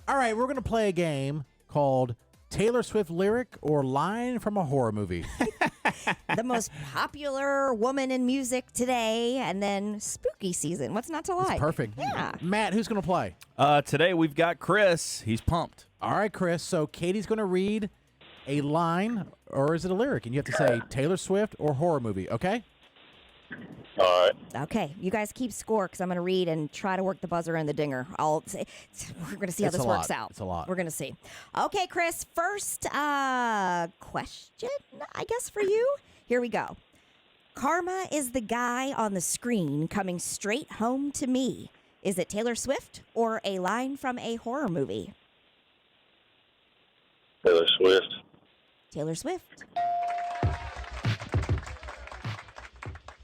All right, we're going to play a game called Taylor Swift lyric or line from a horror movie. The most popular woman in music today, and then spooky season. What's not to like? It's perfect. Yeah. Matt, who's going to play? Today we've got Chris. He's pumped. All right, Chris. So Katie's going to read a line, or is it a lyric? And you have to say Taylor Swift or horror movie, okay? All right. Okay, you guys keep score because I'm going to read and try to work the buzzer and the dinger. We're going to see how It's this a works lot. out. It's a lot. We're going to see. Okay, Chris, first question, I guess, for you. Here we go. Karma is the guy on the screen coming straight home to me. Is it Taylor Swift or a line from a horror movie? Taylor Swift. Taylor Swift.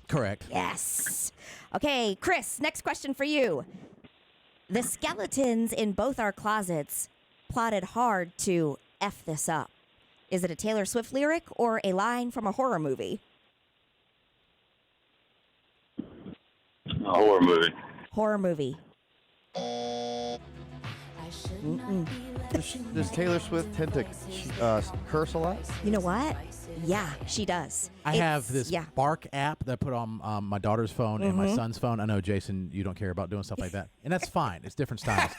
Correct. Yes. Okay, Chris, next question for you. The skeletons in both our closets plotted hard to F this up. Is it a Taylor Swift lyric or a line from a horror movie? A horror movie. Horror movie. Does Taylor Swift tend to curse a lot? You know what? Yeah, she does. I have this Yeah. Bark app that I put on my daughter's phone and my son's phone. I know, Jason, you don't care about doing stuff like that. And that's fine. It's different styles.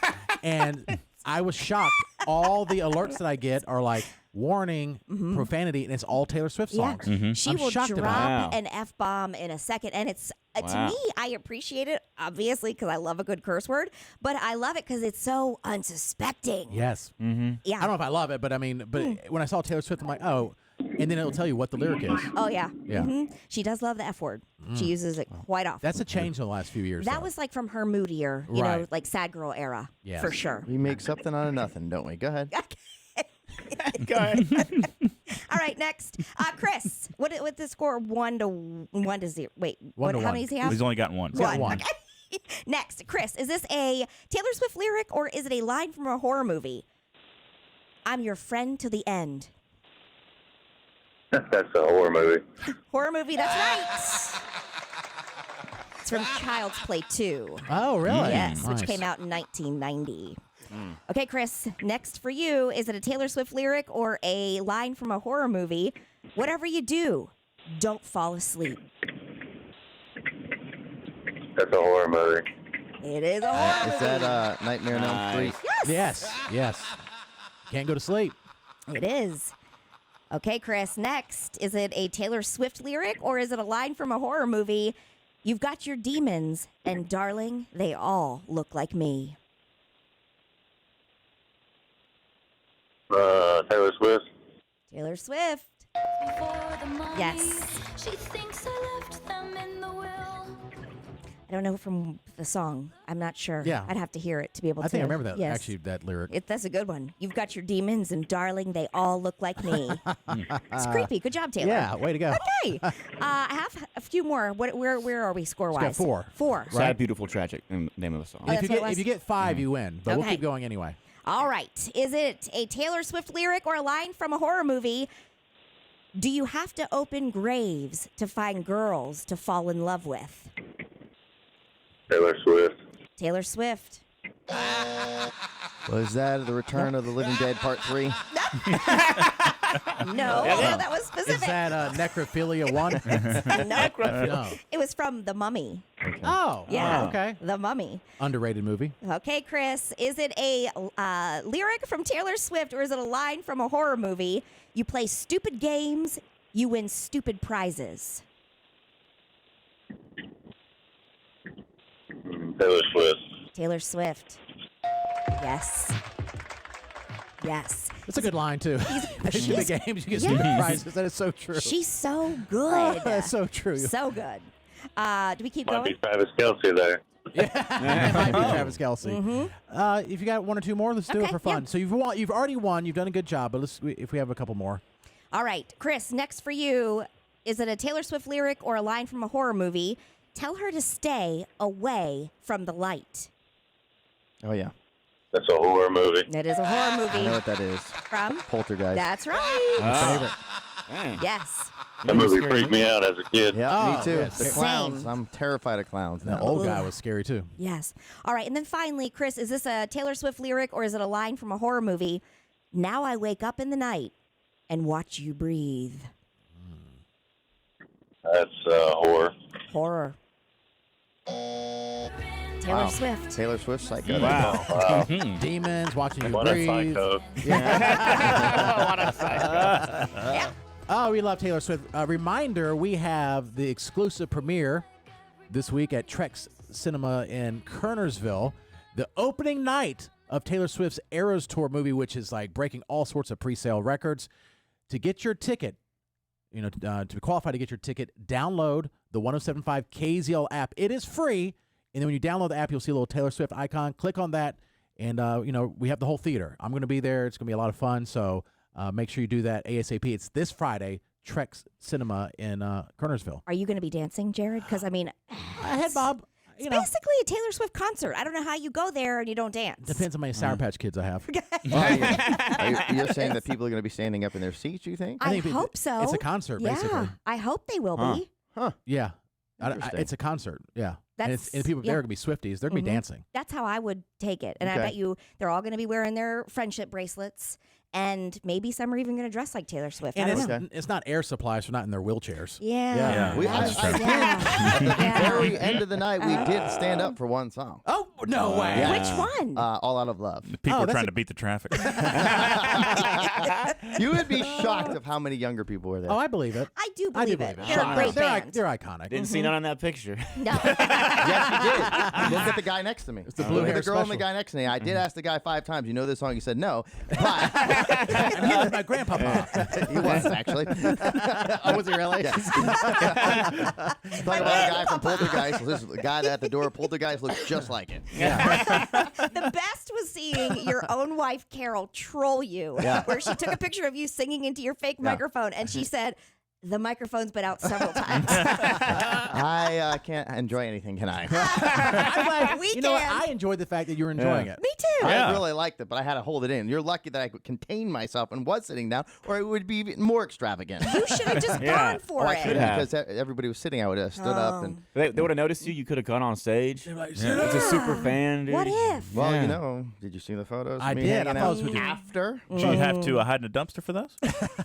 And I was shocked. All the alerts that I get are like warning, profanity, and it's all Taylor Swift Yeah, songs. she I'm will shocked drop about it. an F-bomb in a second. And it's, to Wow. me, I appreciate it, obviously, because I love a good curse word. But I love it because it's so unsuspecting. Yes. Yeah. I don't know if I love it, but I mean, when I saw Taylor Swift, I'm like, oh, and then it'll tell you what the lyric is. Oh, yeah. Yeah. She does love the F word. She uses it quite often. That's a change in the last few years. That though. was like from her moodier, you know, Right. like sad girl era, Yes. for sure. We make something out of nothing, don't we? Go ahead. Go ahead. All right, next, Chris. What the score? 1-0. Wait, One to how one. many does he have? He's only gotten one. got one. Okay. Next, Chris. Is this a Taylor Swift lyric or is it a line from a horror movie? I'm your friend to the end. That's a horror movie. Horror movie. That's right. It's from Child's Play 2. Oh, really? Yes, Nice. which came out in 1990. Okay, Chris, next for you. Is it a Taylor Swift lyric or a line from a horror movie? Whatever you do, don't fall asleep. That's a horror movie. It is a horror Is movie. that Nightmare on Elm Street? Yes. Yes. Can't go to sleep. It is. Okay, Chris, next. Is it a Taylor Swift lyric or is it a line from a horror movie? You've got your demons, and darling, they all look like me. Taylor Swift. Taylor Swift. Yes. She thinks I left them in the will. I don't know from the song. I'm not sure. Yeah. I'd have to hear it to be able to. I think I remember that, Yes. actually, that lyric. That's a good one. You've got your demons, and darling, they all look like me. It's creepy. Good job, Taylor. Yeah, way to go. Okay. I have a few more. Where are we score-wise? got four. Four. Sad, Beautiful, Tragic, name of the song. Oh, if, you that's what it get, was? if you get five, you win. But we'll Okay. keep going anyway. All right. Is it a Taylor Swift lyric or a line from a horror movie? Do you have to open graves to find girls to fall in love with? Taylor Swift. Taylor Swift. Was that The Return of the Living Dead Part 3? No, that was Is specific. that Necrophilia 1? No. It was from The Mummy. Oh. Yeah. Oh, okay. The Mummy. Underrated movie. Okay, Chris. Is it a lyric from Taylor Swift or is it a line from a horror movie? You play stupid games, you win stupid prizes. Taylor Swift. Taylor Swift. Yes. Yes. That's a good line, too. Play she's- stupid games, you get Yes. stupid prizes. That is so true. She's so good. That's so true. So good. Do we keep Might be going? Travis Kelce there. It might be Travis Kelce. If you got one or two more, let's do it Okay, for fun. yeah. So you've already won. You've done a good job. But if we have a couple more. All right. Chris, next for you. Is it a Taylor Swift lyric or a line from a horror movie? Tell her to stay away from the light. Oh, yeah. That's a horror movie. It is a horror I know movie what that is. from Poltergeist. That's right. Favorite. Dang. Yes. That movie freaked me out as a kid. Yeah, Oh, me too. yes. The Same. clowns. I'm terrified of clowns. That now. old guy was scary too. Yes. All right. And then finally, Chris, is this a Taylor Swift lyric or is it a line from a horror movie? Now I wake up in the night and watch you breathe. That's horror. Horror. Taylor Wow. Swift. Taylor Swift, Psycho. Wow. Wow. Demons watching you What a breathe. psycho. Oh, we love Taylor Swift. Reminder: we have the exclusive premiere this week at Trex Cinema in Kernersville, the opening night of Taylor Swift's Eras Tour movie, which is like breaking all sorts of pre-sale records. To get your ticket, to qualify to get your ticket, download the 107.5 KZL app. It is free, and then when you download the app, you'll see a little Taylor Swift icon. Click on that, and we have the whole theater. I'm going to be there. It's going to be a lot of fun. So make sure you do that ASAP. It's this Friday, Trex Cinema in Kernersville. Are you going to be dancing, Jared? Because, I mean, Head Bob. it's basically a Taylor Swift concert. I don't know how you go there and you don't dance. Depends on how many Sour Patch Kids I have. You're saying that people are going to be standing up in their seats, you think? I think hope so. It's a concert, yeah, basically. I hope they will Huh. be. Yeah. Interesting. It's a concert. Yeah. And, That's- and people yeah. there are going to be Swifties. They're going to be dancing. That's how I would take it. And I Okay. bet you they're all going to be wearing their friendship bracelets. And maybe some are even going to dress like Taylor Swift. And I don't it's, know. Okay. it's not air supply, so they're not in their wheelchairs. Yeah. Yeah. We, That's I true. did. Yeah. At the Yeah. very end of the night, we did stand up for one song. Oh, no way. Yeah. Which one? All Out of Love. People Oh, are that's trying a- to beat the traffic. You would be shocked of how many younger people were there. Oh, I believe it. I do I believe do it. believe it. They're a great they're, band. they're iconic. Didn't see none on that picture. No. Yes, you did. Look at the guy next to me. It's the blue Look hair at the girl and the special. guy next to me. I did ask the guy 5 times, you know this song? He said no. But And he was my grandpapa. he was, actually. Oh, was he really? Talk about a guy from Poltergeist. This is the guy at the door. Poltergeist looks just like it. The best was seeing your own wife, Carol, troll you, Yeah. where she took a picture of you singing into your fake microphone, and she said, the microphone's been out several times. I can't enjoy anything, can I? I'm like, We you know what? can. I enjoyed the fact that you're enjoying it. Me too. Yeah. I really liked it, but I had to hold it in. You're lucky that I could contain myself and was sitting down, or it would be even more extravagant. You should have just Yeah. gone for I it. couldn't Yeah. because everybody was sitting. I would have stood up and. They would have noticed you. You could have gone on stage. Like, It's a super fan, dude. What if? Well, Yeah. you know, did you see the photos? I of me did. I hanging thought out it was with you. after. Did you have to hide in a dumpster for those?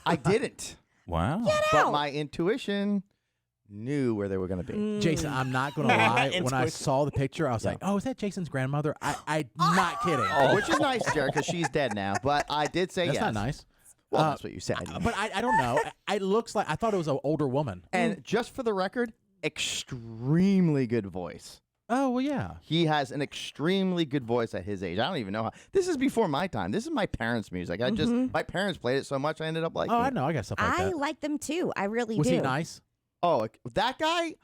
I didn't, Wow. but out. my intuition knew where they were going to be. Jason, I'm not going to lie. When I Intuition. saw the picture, I was like, oh, is that Jason's grandmother? I'm not kidding. Which is nice, Jared, because she's dead now. But I did say That's yes. not nice. Well, that's what you said. But I don't know. It looks like, I thought it was an older woman. And just for the record, extremely good voice. Oh, well, yeah. He has an extremely good voice at his age. I don't even know how. This is before my time. This is my parents' music. My parents played it so much I ended up liking Oh, I it. know. I got stuff like I that. like them too. I really Was do. he nice? Oh, that guy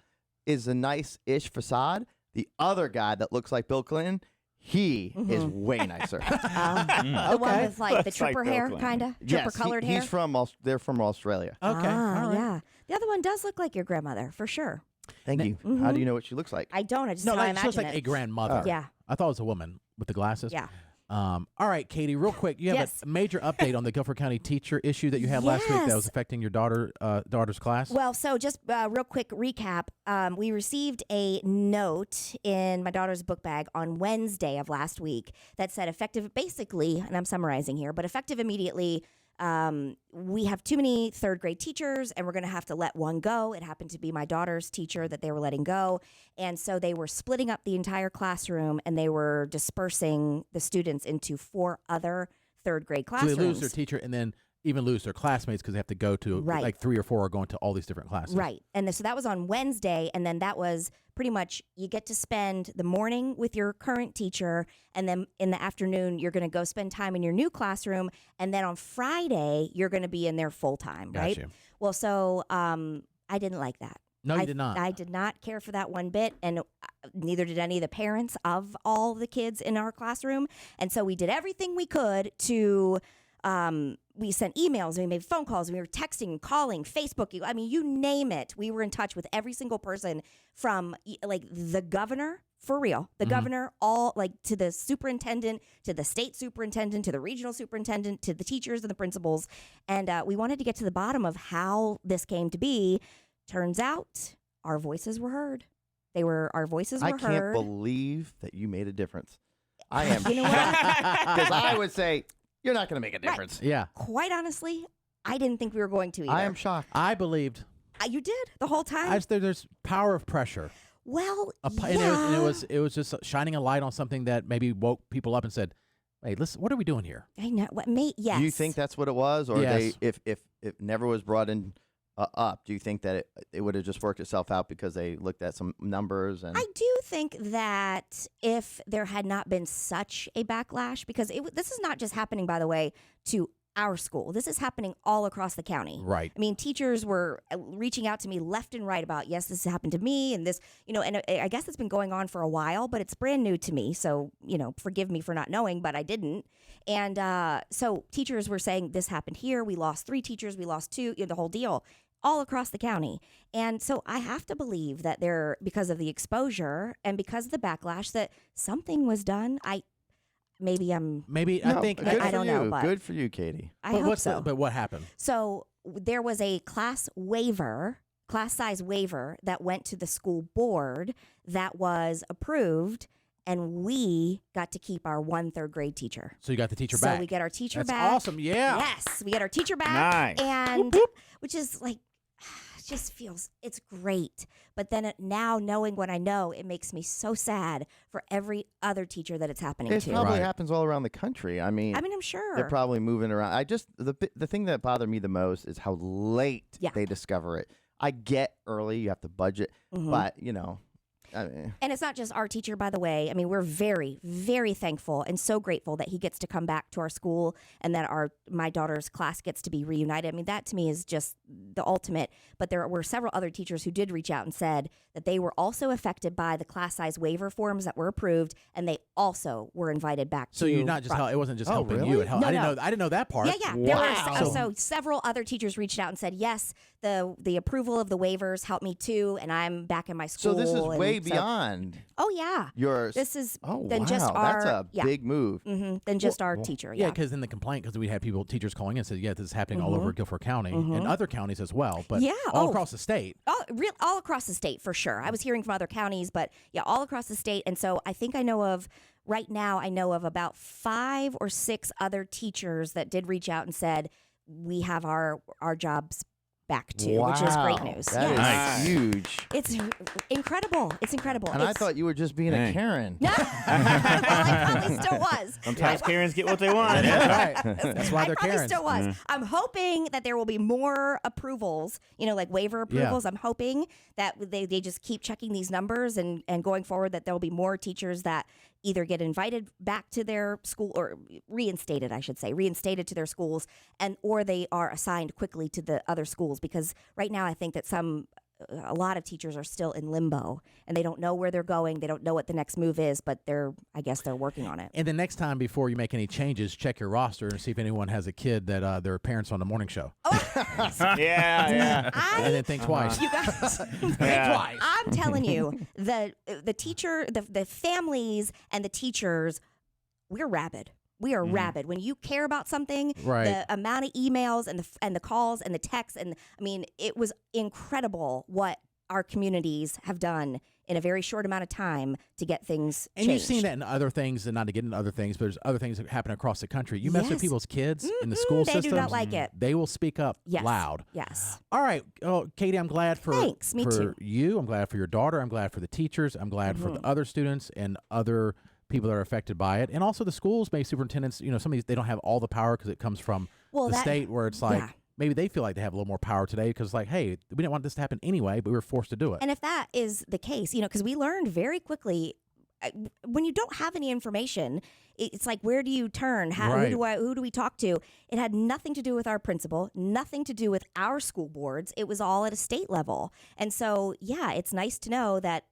is a nice-ish facade. The other guy that looks like Bill Clinton, he is way nicer. The one with like the That's like tripper Bill hair, Clinton. kind of Yes, tripper colored hair. he's from. They're from Australia. Okay. Ah, all right. yeah. The other one does look like your grandmother for sure. Thank you. How do you know what she looks like? I don't. I just No, how I like, she looks imagine like it. a grandmother. Yeah. I thought it was a woman with the glasses. Yeah. All right, Katie, real quick. You have Yes. a major update on the Guilford County teacher issue that you had last week that was Yes. affecting your daughter's class. Well, so just real quick recap. We received a note in my daughter's book bag on Wednesday of last week that said effective, basically, and I'm summarizing here, but effective immediately, we have too many third grade teachers and we're going to have to let one go. It happened to be my daughter's teacher that they were letting go. And so they were splitting up the entire classroom and they were dispersing the students into 4 other third grade So classrooms. they lose their teacher and then even lose their classmates because they have to go to Right. like 3 or 4 are going to all these different classes. Right. And so that was on Wednesday. And then that was pretty much you get to spend the morning with your current teacher. And then in the afternoon, you're going to go spend time in your new classroom. And then on Friday, you're going to be in there full time. Got Right. you. Well, so I didn't like that. No, you did not. I did not care for that one bit, and neither did any of the parents of all the kids in our classroom. And so we did everything we could to. We sent emails, and we made phone calls, and we were texting, calling, Facebooking. I mean, you name it. We were in touch with every single person from like the governor for real. The Mhm. governor, all like to the superintendent, to the state superintendent, to the regional superintendent, to the teachers and the principals. And we wanted to get to the bottom of how this came to be. Turns out our voices were heard. Our voices were I heard. can't believe that you made a difference. I am You know what? because I would say you're not going to make a difference. Yeah. Quite honestly, I didn't think we were going to either. I am shocked. I believed. You did the whole time? There's power of pressure. Well, And yeah. it was just shining a light on something that maybe woke people up and said, "Hey, listen, what are we doing here?" I know. What, mate, yes. Do you think that's what it was, or Yes. if it never was brought in up? Do you think that it would have just worked itself out because they looked at some numbers and? I do think that if there had not been such a backlash, because this is not just happening, by the way, to our school. This is happening all across the county. Right. I mean, teachers were reaching out to me left and right about, yes, this happened to me, and this, and I guess it's been going on for a while, but it's brand new to me. So, forgive me for not knowing, but I didn't. And so teachers were saying this happened here. We lost 3 teachers. We lost 2, the whole deal. All across the county. And so I have to believe that because of the exposure and because of the backlash, that something was done. I think Good I for don't you. know, but Good for you, Katie. I But hope so. But what happened? So there was a class size waiver that went to the school board that was approved, and we got to keep our 1 3rd grade teacher. So you got the teacher So back. we get our teacher That's back. awesome. Yeah. Yes, we get our teacher back. Nice. And which is like, it just feels, it's great. But then now knowing what I know, it makes me so sad for every other teacher that it's happening It to. probably Right. happens all around the country. I mean, I'm sure. they're probably moving around. The thing that bothered me the most is how late Yeah. they discover it. I get early, you have to budget, Mhm. but I mean, And it's not just our teacher, by the way. I mean, we're very, very thankful and so grateful that he gets to come back to our school and that my daughter's class gets to be reunited. I mean, that to me is just the ultimate. But there were several other teachers who did reach out and said that they were also affected by the class size waiver forms that were approved, and they also were invited back So to. you're not just it wasn't just Oh, helping really? you. It helped. No, I didn't no. know. I didn't know that part. Yeah. There Wow. were so several other teachers reached out and said, yes, the approval of the waivers helped me too, and I'm back in my so school. this is and way so- beyond Oh yeah, yours. this is Oh, than wow. just our That's a big move. than just our teacher. Yeah, Yeah. because in the complaint, because we had teachers calling in and said, yeah, this is happening all over Guilford County and other counties as well, but Yeah, all oh. across the state. All across the state for sure. I was hearing from other counties, but yeah, all across the state. And so I think right now I know of about 5 or 6 other teachers that did reach out and said, we have our jobs back too, which is great Wow. news. That is Yes. huge. It's incredible. It's incredible. And I thought you were just being a Dang. Karen. well, I probably still was. Sometimes Karens get what they want. That's right. That's why I they're probably Karens. still was. I'm hoping that there will be more approvals, like waiver approvals. I'm hoping that they just keep checking these numbers and going forward that there will be more teachers that either get invited back to their school or reinstated to their schools, or they are assigned quickly to the other schools, because right now I think that a lot of teachers are still in limbo and they don't know where they're going. They don't know what the next move is, but I guess they're working on it. And the next time before you make any changes, check your roster and see if anyone has a kid that their parents on the morning show. Yeah. And then think twice. You guys, Yeah. I'm telling you, the families and the teachers, we're rabid. We are rabid. When you care about something, Right. the amount of emails and the calls and the texts, and I mean, it was incredible what our communities have done in a very short amount of time to get things And changed. you've seen that in other things, and not to get into other things, but there's other things that happen across the country. You mess with Yes. people's kids in the school they systems, do not like it. they will speak up Yes. loud. Yes. All right. Oh, Katie, I'm glad for Thanks. Me for too. you. I'm glad for your daughter. I'm glad for the teachers. I'm glad for the other students and other people that are affected by it. And also the schools, maybe superintendents, some of these, they don't have all the power because it comes from the state, where it's like, yeah. maybe they feel like they have a little more power today because, like, hey, we didn't want this to happen anyway, but we were forced to do it. And if that is the case, because we learned very quickly, when you don't have any information, it's like, where do you turn? Right. Who do we talk to? It had nothing to do with our principal, nothing to do with our school boards. It was all at a state level. And so, yeah, it's nice to know that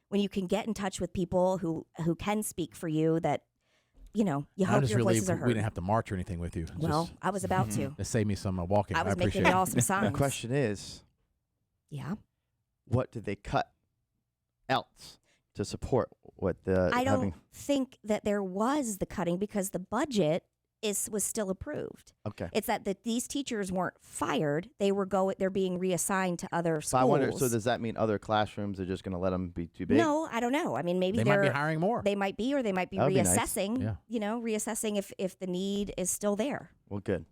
when you can get in touch with people who can speak for you, that you I'm hope just your relieved voices are we heard. didn't have to march or anything with you. It's Well, just, I was about to. it saved me some walking. I was appreciate making it. y'all some signs. The question is, Yeah. what did they cut else to support what the I don't having. think that there was the cutting because the budget was still approved. Okay. It's that these teachers weren't fired; they're being reassigned to other schools. So I wonder. So does that mean other classrooms are just going to let them be too big? No, I don't know. I mean, maybe They might be hiring more. They might be, or they might be That would be nice. reassessing. Yeah. You know, reassessing if the need is still there. Well, good.